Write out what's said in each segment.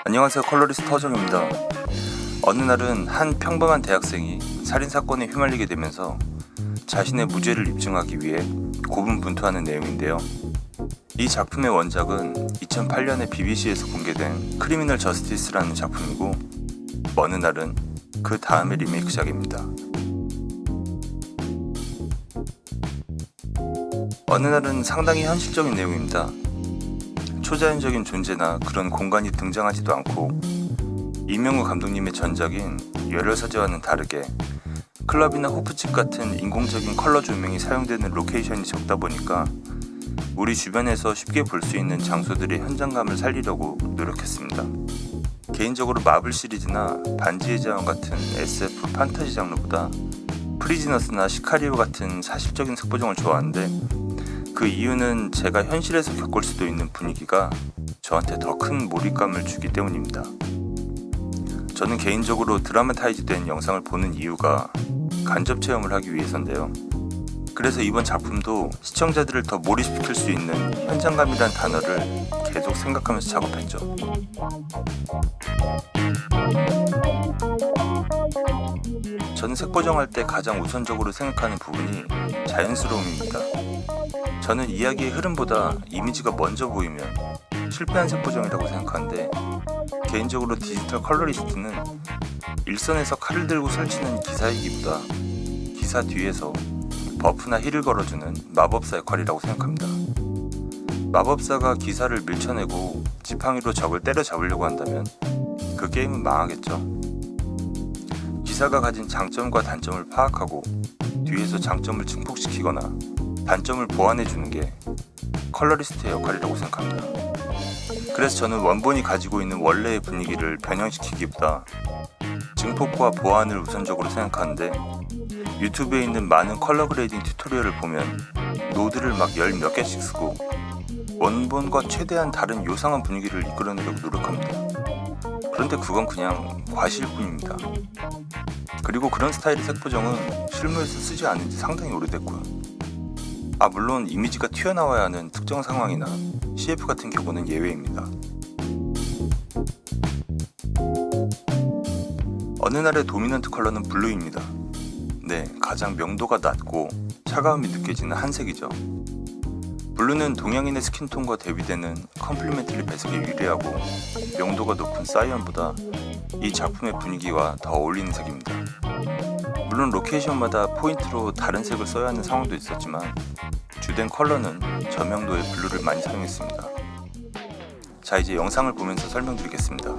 안녕하세요, 컬러리스트 허정입니다. 어느 날은 한 평범한 대학생이 살인사건에 휘말리게 되면서 자신의 무죄를 입증하기 위해 고군분투하는 내용인데요. 이 작품의 원작은 2008년에 BBC에서 공개된 크리미널 저스티스라는 작품이고, 어느 날은 그 다음의 리메이크작입니다. 어느 날은 상당히 현실적인 내용입니다. 초자연적인 존재나 그런 공간이 등장하지도 않고, 이명우 감독님의 전작인 열혈사제와는 다르게 클럽이나 호프집 같은 인공적인 컬러 조명이 사용되는 로케이션이 적다 보니까 우리 주변에서 쉽게 볼 수 있는 장소들의 현장감을 살리려고 노력했습니다. 개인적으로 마블 시리즈나 반지의 제왕 같은 SF 판타지 장르보다 프리즈너스나 시카리오 같은 사실적인 색보정을 좋아하는데, 그 이유는 제가 현실에서 겪을 수도 있는 분위기가 저한테 더 큰 몰입감을 주기 때문입니다. 저는 개인적으로 드라마타이즈된 영상을 보는 이유가 간접 체험을 하기 위해서인데요. 그래서 이번 작품도 시청자들을 더 몰입시킬 수 있는 현장감이란 단어를 계속 생각하면서 작업했죠. 저는 색보정할 때 가장 우선적으로 생각하는 부분이 자연스러움입니다. 저는 이야기의 흐름보다 이미지가 먼저 보이면 실패한 색보정이라고 생각하는데, 개인적으로 디지털 컬러리스트는 일선에서 칼을 들고 설치는 기사이기보다 기사 뒤에서 버프나 힐을 걸어주는 마법사 역할이라고 생각합니다. 마법사가 기사를 밀쳐내고 지팡이로 적을 때려잡으려고 한다면 그 게임은 망하겠죠. 기사가 가진 장점과 단점을 파악하고 뒤에서 장점을 증폭시키거나 단점을 보완해주는 게 컬러리스트의 역할이라고 생각합니다. 그래서 저는 원본이 가지고 있는 원래의 분위기를 변형시키기보다 증폭과 보완을 우선적으로 생각하는데, 유튜브에 있는 많은 컬러 그레이딩 튜토리얼을 보면 노드를 막 열 몇 개씩 쓰고 원본과 최대한 다른 요상한 분위기를 이끌어내려고 노력합니다. 그런데 그건 그냥 과시일 뿐입니다. 그리고 그런 스타일의 색보정은 실무에서 쓰지 않은 지 상당히 오래됐고요. 물론 이미지가 튀어나와야 하는 특정 상황이나 CF 같은 경우는 예외입니다. 어느 날의 도미넌트 컬러는 블루입니다. 네, 가장 명도가 낮고 차가움이 느껴지는 한색이죠. 블루는 동양인의 스킨톤과 대비되는 컴플리멘터리 배색에 유리하고 명도가 높은 사이언보다 이 작품의 분위기와 더 어울리는 색입니다. 물론 로케이션마다 포인트로 다른 색을 써야 하는 상황도 있었지만 주된 컬러는 저명도의 블루를 많이 사용했습니다. 자, 이제 영상을 보면서 설명드리겠습니다.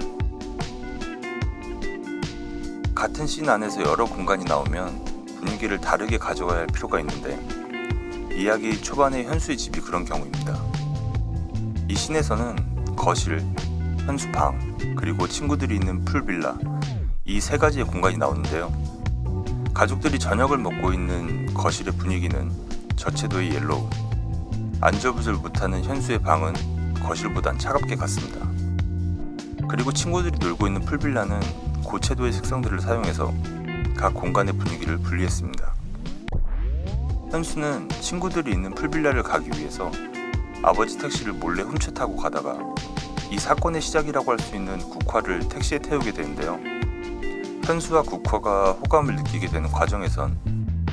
같은 씬 안에서 여러 공간이 나오면 분위기를 다르게 가져가야 할 필요가 있는데, 이야기 초반의 현수의 집이 그런 경우입니다. 이 씬에서는 거실, 현수 방, 그리고 친구들이 있는 풀빌라, 이 세 가지의 공간이 나오는데요. 가족들이 저녁을 먹고 있는 거실의 분위기는 저채도의 옐로우, 안절부절 못하는 현수의 방은 거실보단 차갑게 갔습니다. 그리고 친구들이 놀고 있는 풀빌라는 고채도의 색상들을 사용해서 각 공간의 분위기를 분리했습니다. 현수는 친구들이 있는 풀빌라를 가기 위해서 아버지 택시를 몰래 훔쳐 타고 가다가 이 사건의 시작이라고 할 수 있는 국화를 택시에 태우게 되는데요. 현수와 국화가 호감을 느끼게 되는 과정에선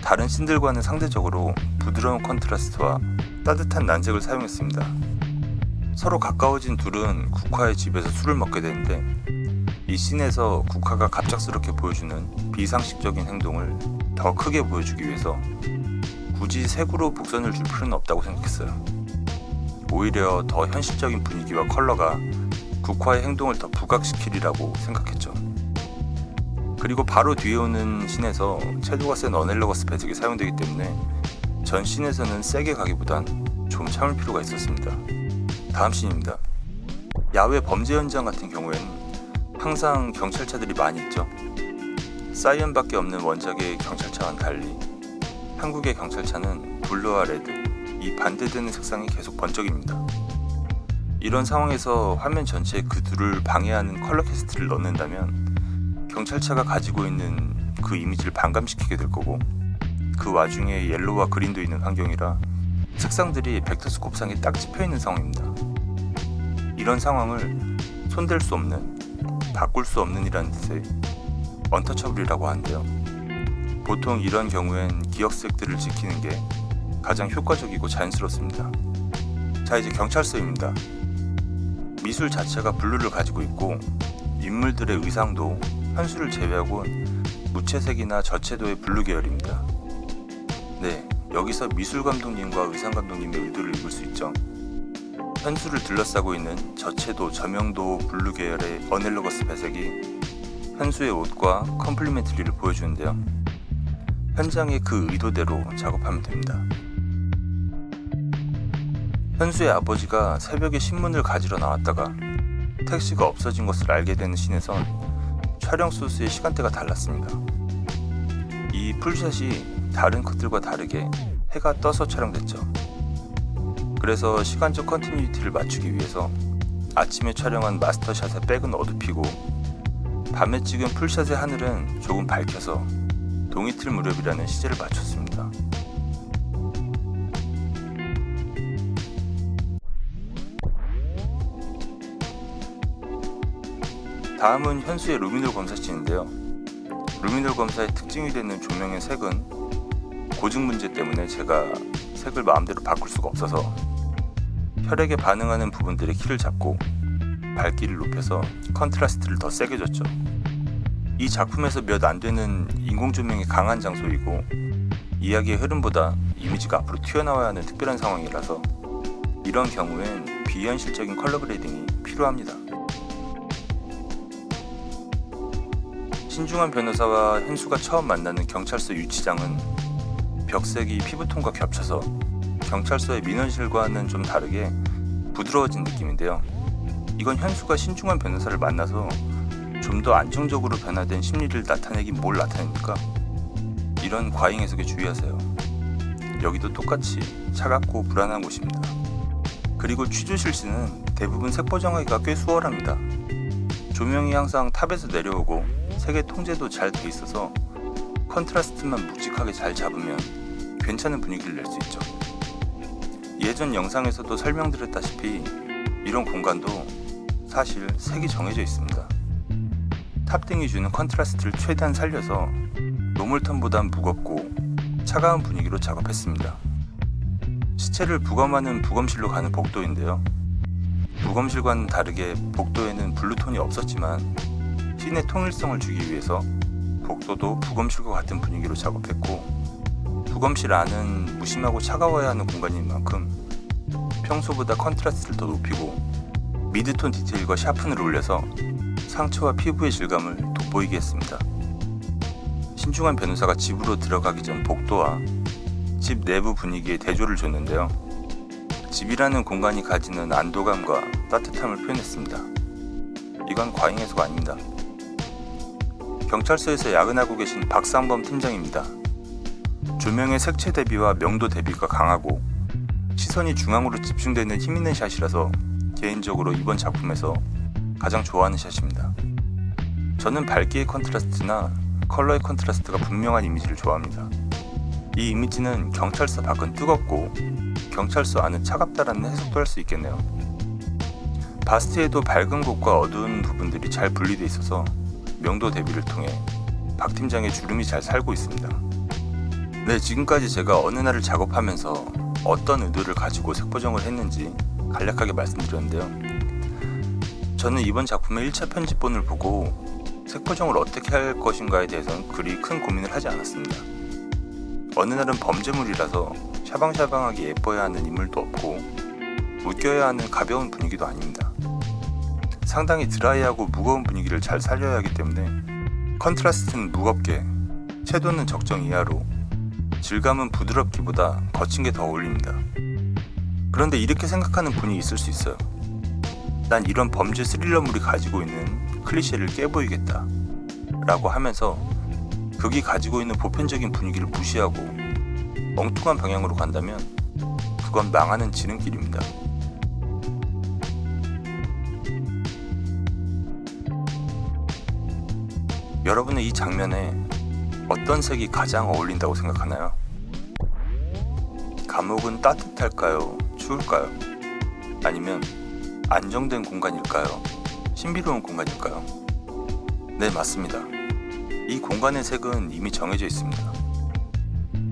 다른 씬들과는 상대적으로 부드러운 컨트라스트와 따뜻한 난색을 사용했습니다. 서로 가까워진 둘은 국화의 집에서 술을 먹게 되는데, 이 씬에서 국화가 갑작스럽게 보여주는 비상식적인 행동을 더 크게 보여주기 위해서 굳이 색으로 복선을 줄 필요는 없다고 생각했어요. 오히려 더 현실적인 분위기와 컬러가 국화의 행동을 더 부각시키리라고 생각했죠. 그리고 바로 뒤에 오는 씬에서 채도가 센 어넬러거스 배색이 사용되기 때문에 전 씬에서는 세게 가기보단 좀 참을 필요가 있었습니다. 다음 씬입니다. 야외 범죄 현장 같은 경우에는 항상 경찰차들이 많이 있죠. 사이언밖에 없는 원작의 경찰차와는 달리 한국의 경찰차는 블루와 레드, 이 반대되는 색상이 계속 번쩍입니다. 이런 상황에서 화면 전체에 그 둘을 방해하는 컬러 캐스트를 넣는다면 경찰차가 가지고 있는 그 이미지를 반감시키게 될 거고, 그 와중에 옐로우와 그린도 있는 환경이라 색상들이 벡터스코프상에 딱 찍혀있는 상황입니다. 이런 상황을 손댈 수 없는, 바꿀 수 없는 이라는 뜻의 언터처블이라고 하는데요. 보통 이런 경우엔 기억색들을 지키는 게 가장 효과적이고 자연스럽습니다. 자, 이제 경찰서입니다. 미술 자체가 블루를 가지고 있고 인물들의 의상도 현수를 제외하고 무채색이나 저채도의 블루 계열입니다. 네, 여기서 미술 감독님과 의상 감독님의 의도를 읽을 수 있죠. 현수를 둘러싸고 있는 저채도, 저명도 블루 계열의 어넬로거스 배색이 현수의 옷과 컴플리멘터리를 보여주는데요. 현장의 그 의도대로 작업하면 됩니다. 현수의 아버지가 새벽에 신문을 가지러 나왔다가 택시가 없어진 것을 알게 되는 씬에선 촬영 소스의 시간대가 달랐습니다. 이 풀샷이 다른 컷들과 다르게 해가 떠서 촬영됐죠. 그래서 시간적 컨티뉴이티를 맞추기 위해서 아침에 촬영한 마스터샷의 백은 어둡히고 밤에 찍은 풀샷의 하늘은 조금 밝혀서 동이틀 무렵이라는 시제를 맞췄습니다. 다음은 현수의 루미놀 검사씬인데요. 루미놀 검사의 특징이 되는 조명의 색은 고증 문제 때문에 제가 색을 마음대로 바꿀 수가 없어서 혈액에 반응하는 부분들의 키를 잡고 밝기를 높여서 컨트라스트를 더 세게 줬죠. 이 작품에서 몇 안 되는 인공 조명이 강한 장소이고 이야기의 흐름보다 이미지가 앞으로 튀어나와야 하는 특별한 상황이라서 이런 경우엔 비현실적인 컬러 그레이딩이 필요합니다. 신중한 변호사와 현수가 처음 만나는 경찰서 유치장은 벽색이 피부톤과 겹쳐서 경찰서의 민원실과는 좀 다르게 부드러워진 느낌인데요. 이건 현수가 신중한 변호사를 만나서 좀 더 안정적으로 변화된 심리를 나타내긴 뭘 나타냅니까? 이런 과잉 해석에 주의하세요. 여기도 똑같이 차갑고 불안한 곳입니다. 그리고 취조실 씬은 대부분 색 보정하기가 꽤 수월합니다. 조명이 항상 탑에서 내려오고 색의 통제도 잘 돼 있어서 컨트라스트만 묵직하게 잘 잡으면 괜찮은 분위기를 낼 수 있죠. 예전 영상에서도 설명드렸다시피 이런 공간도 사실 색이 정해져 있습니다. 탑등이 주는 컨트라스트를 최대한 살려서 노멀톤보단 무겁고 차가운 분위기로 작업했습니다. 시체를 부검하는 부검실로 가는 복도인데요. 부검실과는 다르게 복도에는 블루톤이 없었지만 씬의 통일성을 주기 위해서 복도도 부검실과 같은 분위기로 작업했고 부검실 안은 무심하고 차가워야 하는 공간인 만큼 평소보다 컨트라스트를 더 높이고 미드톤 디테일과 샤픈을 올려서 상처와 피부의 질감을 돋보이게 했습니다. 신중한 변호사가 집으로 들어가기 전 복도와 집 내부 분위기에 대조를 줬는데요. 집이라는 공간이 가지는 안도감과 따뜻함을 표현했습니다. 이건 과잉 해석 아닙니다. 경찰서에서 야근하고 계신 박상범 팀장입니다. 조명의 색채 대비와 명도 대비가 강하고 시선이 중앙으로 집중되는 힘있는 샷이라서 개인적으로 이번 작품에서 가장 좋아하는 샷입니다. 저는 밝기의 컨트라스트나 컬러의 컨트라스트가 분명한 이미지를 좋아합니다. 이 이미지는 경찰서 밖은 뜨겁고 경찰서 안은 차갑다라는 해석도 할 수 있겠네요. 바스트에도 밝은 곳과 어두운 부분들이 잘 분리되어 있어서 명도 대비를 통해 박 팀장의 주름이 잘 살고 있습니다. 네, 지금까지 제가 어느 날을 작업하면서 어떤 의도를 가지고 색보정을 했는지 간략하게 말씀드렸는데요. 저는 이번 작품의 1차 편집본을 보고 색보정을 어떻게 할 것인가에 대해서는 그리 큰 고민을 하지 않았습니다. 어느 날은 범죄물이라서 샤방샤방하게 예뻐야 하는 인물도 없고 웃겨야 하는 가벼운 분위기도 아닙니다. 상당히 드라이하고 무거운 분위기를 잘 살려야 하기 때문에 컨트라스트는 무겁게, 채도는 적정 이하로, 질감은 부드럽기보다 거친 게 더 어울립니다. 그런데 이렇게 생각하는 분이 있을 수 있어요. 난 이런 범죄 스릴러물이 가지고 있는 클리셰를 깨보이겠다 라고 하면서 극이 가지고 있는 보편적인 분위기를 무시하고 엉뚱한 방향으로 간다면 그건 망하는 지름길입니다. 여러분은 이 장면에 어떤 색이 가장 어울린다고 생각하나요? 감옥은 따뜻할까요? 추울까요? 아니면 안정된 공간일까요? 신비로운 공간일까요? 네, 맞습니다. 이 공간의 색은 이미 정해져 있습니다.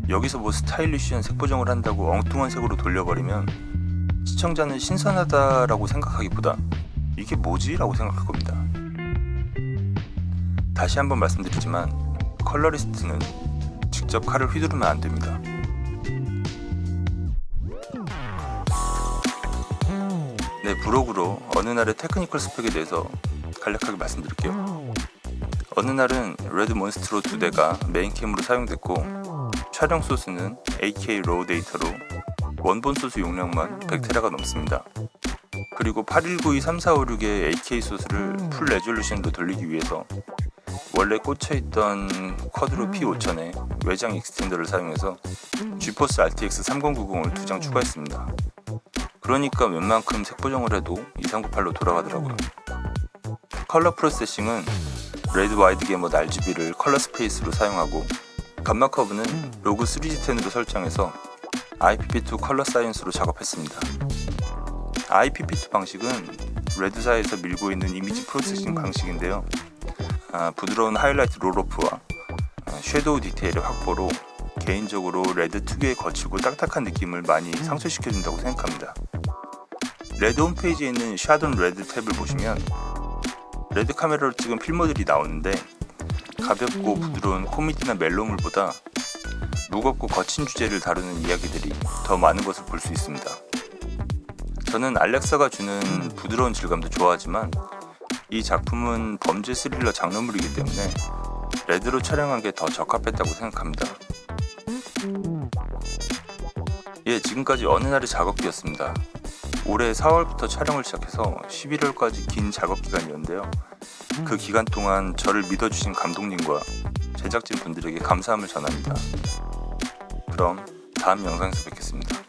여기서 뭐 스타일리시한 색 보정을 한다고 엉뚱한 색으로 돌려버리면 시청자는 신선하다라고 생각하기보다 이게 뭐지? 라고 생각할 겁니다. 다시 한번 말씀드리지만 컬러리스트는 직접 칼을 휘두르면 안 됩니다. 네, 브로그로 어느 날의 테크니컬 스펙에 대해서 간략하게 말씀드릴게요. 어느 날은 레드 몬스트로 2대가 메인캠으로 사용됐고 촬영 소스는 AK 로우 데이터로 원본 소스 용량만 100테라가 넘습니다. 그리고 81923456의 AK 소스를 풀 레졸루션으로 돌리기 위해서 원래 꽂혀있던 쿼드로 P5000에 외장 익스텐더를 사용해서 GeForce RTX 3090을 2장 추가했습니다. 그러니까 웬만큼 색 보정을 해도 2398로 돌아가더라고요. 컬러 프로세싱은 레드 와이드 게머 RGB를 컬러 스페이스로 사용하고 감마 커브는 로그 3G10으로 설정해서 IPP2 컬러 사이언스로 작업했습니다. IPP2 방식은 레드사에서 밀고 있는 이미지 프로세싱 방식인데요. 부드러운 하이라이트 롤오프와 섀도우 디테일의 확보로 개인적으로 레드 특유의 거칠고 딱딱한 느낌을 많이 상쇄시켜준다고 생각합니다. 레드 홈페이지에 있는 샤돈 레드 탭을 보시면 레드 카메라로 찍은 필모들이 나오는데 가볍고 부드러운 코미디나 멜로물보다 무겁고 거친 주제를 다루는 이야기들이 더 많은 것을 볼 수 있습니다. 저는 알렉사가 주는 부드러운 질감도 좋아하지만 이 작품은 범죄 스릴러 장르물이기 때문에 레드로 촬영한 게 더 적합했다고 생각합니다. 예, 지금까지 어느 날의 작업기였습니다. 올해 4월부터 촬영을 시작해서 11월까지 긴 작업 기간이었는데요. 그 기간 동안 저를 믿어주신 감독님과 제작진 분들에게 감사함을 전합니다. 그럼 다음 영상에서 뵙겠습니다.